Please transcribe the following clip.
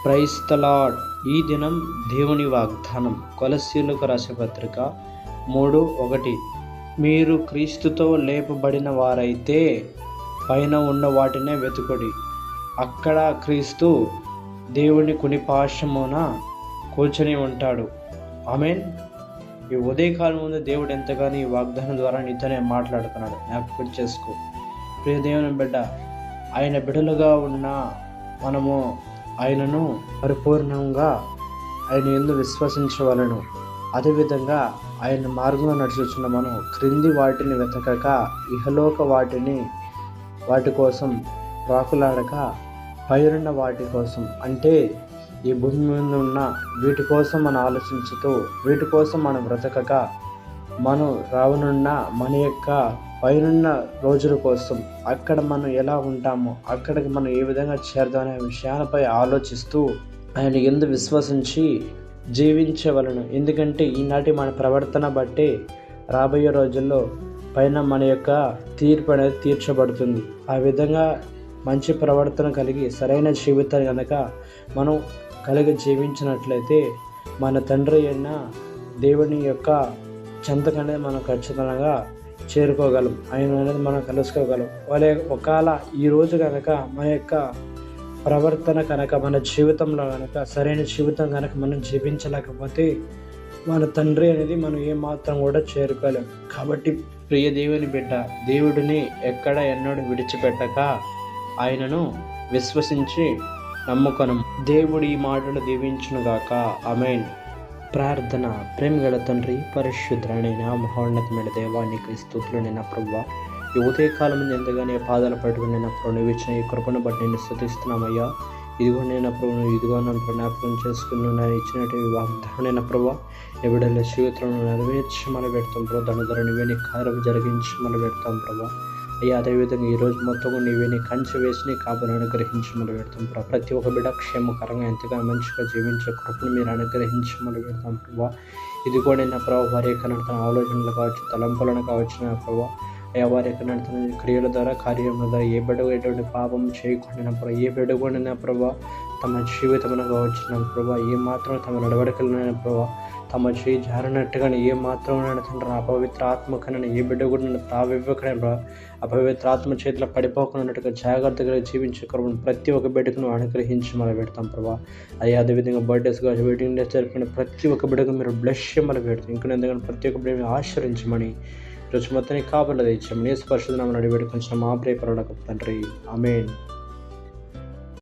Praise the lord. ఈ దినం దేవుని వాగ్దానం కొలస్సీయులకు రాసే పత్రిక 3:1. మీరు క్రీస్తుతో లేపబడిన వారైతే పైన ఉన్న వాటినే వెతుకుడి, అక్కడ క్రీస్తు దేవుని కుడిపార్శ్వమున కూర్చొని ఉంటాడు. ఆమేన్. ఈ ఉదయకాలం ముందు దేవుడు ఎంతగానో ఈ వాగ్దానం ద్వారా నీతోనే మాట్లాడుతున్నాడు. జ్ఞాపకం చేసుకో ప్రియ దేవుని బిడ్డ. ఆయన బిడ్డలుగా ఉన్న మనము ఆయనను పరిపూర్ణంగా ఆయన యందు విశ్వసించవలను. అదేవిధంగా ఆయన మార్గంలో నడుచుచున్న మనం క్రింది వాటిని వెతకక ఇహలోక వాటి కోసం రాకులాడక పైరున్న వాటి కోసం, అంటే ఈ భూమి మీద ఉన్న వీటి కోసం మనం ఆలోచించుతూ వీటి కోసం మనం బ్రతకక మనం రావనున్న మన యొక్క పైనున్న రోజుల కోసం, అక్కడ మనం ఎలా ఉంటామో అక్కడికి మనం ఏ విధంగా చేరదామనే విషయాలపై ఆలోచిస్తూ ఆయన యందు విశ్వసించి జీవించవలను. ఎందుకంటే ఈనాటి మన ప్రవర్తన బట్టి రాబోయే రోజుల్లో పైన మన యొక్క తీర్పు అనేది తీర్చబడుతుంది. ఆ విధంగా మంచి ప్రవర్తన కలిగి సరైన జీవితాన్ని కనుక మనం కలిగి జీవించినట్లయితే మన తండ్రి అయిన దేవుని యొక్క చెంతకనేది మనం ఖచ్చితంగా చేరుకోగలం. ఆయన అనేది మనం కలుసుకోగలం. ఒకవేళ ఈరోజు కనుక మన యొక్క ప్రవర్తన కనుక మన జీవితంలో కనుక సరైన జీవితం కనుక మనం జీవించలేకపోతే మన తండ్రి అనేది మనం ఏమాత్రం కూడా చేరుకోలేం. కాబట్టి ప్రియ దేవుని బిడ్డ, దేవుడిని ఎక్కడ ఎన్నడూ విడిచిపెట్టక ఆయనను విశ్వసించి నమ్ముకొను. దేవుడు ఈ మాటలు దీవించునుగాక. ఆమేన్. ప్రార్థన. ప్రేమగల తండ్రి, పరిశుద్ధుడైన మహోన్నతమైన దేవా, నీకు స్తుతులు నైనా ప్రభువా. ఈ ఉదయకాలం ఎంతగానే పాదాలు పట్టుకుని నేను ప్రభు నువ్వు ఇచ్చిన ఈ కృపను బట్టి నేను స్తుతిస్తున్నామయ్యా. ఇదిగో నేను ప్రభు ఇదిగో నన్ను జ్ఞాపకం చేసుకుని నేను ఇచ్చినటువంటి వాగ్దానమైన ప్రభు నీ బిడ్డల జీవితంలో నెరవేర్చమని పెడతాం ప్రభు. దాని ద్వారా నీవే నీ కార్యం జరిగించమని పెడతాం ప్రభు. అయ్యా, అదేవిధంగా ఈరోజు మొత్తం నీవే నీ కంచె వేసి నీ కాపులను అనుగ్రహించమని పెడతాం ప్రభు. ప్రతి ఒక్క బిడ్డ క్షేమకరంగా ఎంతగా మంచిగా జీవించే కృపను మీరు అనుగ్రహించమని పెడతాం ప్రభు. ఇది కూడా నా ప్రభు వారి యొక్క నడుతున్న ఆలోచనలు కావచ్చు, తలంపులను కావచ్చు నా ప్రభు. అయ్యా, వారి యొక్క నడుతున్న క్రియల ద్వారా కార్యముల ద్వారా ఏ బిడ్డ ఎటువంటి పాపం చేయకుండా ప్రభు, ఏ బిడ్డ కూడా ప్రభు తమ జీవితమును కావచ్చు నా ప్రభు, ఏ మాత్రం తమ నడవడికలైన ప్రభు తమ చేయి జారినట్టుగా ఏ మాత్రం తండ్రి అపవిత్ర ఆత్మకైనా ఏ బిడ్డ కూడా తావివ్వకనే అపవిత్ర ఆత్మ చేతిలో పడిపోకున్నట్టుగా జాగ్రత్తగా జీవించే కృపను ప్రతి ఒక్క బిడ్డకు నువ్వు అనుగ్రహించి మనం పెడతాం ప్రభా. అయ్యా, అదేవిధంగా బర్త్డేస్ కావచ్చు, వెడ్డింగ్ డేస్ జరుపుకునే ప్రతి ఒక్క బిడ్డకు మీరు బ్లెస్ చేయమని పెడతాం. ఇంకా ఎందుకంటే ప్రతి ఒక్క బిడ్డ ఆశ్రయించమని ఈరోజు మొత్తాన్ని కాపుదల ఇచ్చామని యేసు పరిశుద్ధ నామమున అడిగి పెట్టుకుంటున్నాం మా ప్రియ పరలోకపు తండ్రి. ఆమేన్.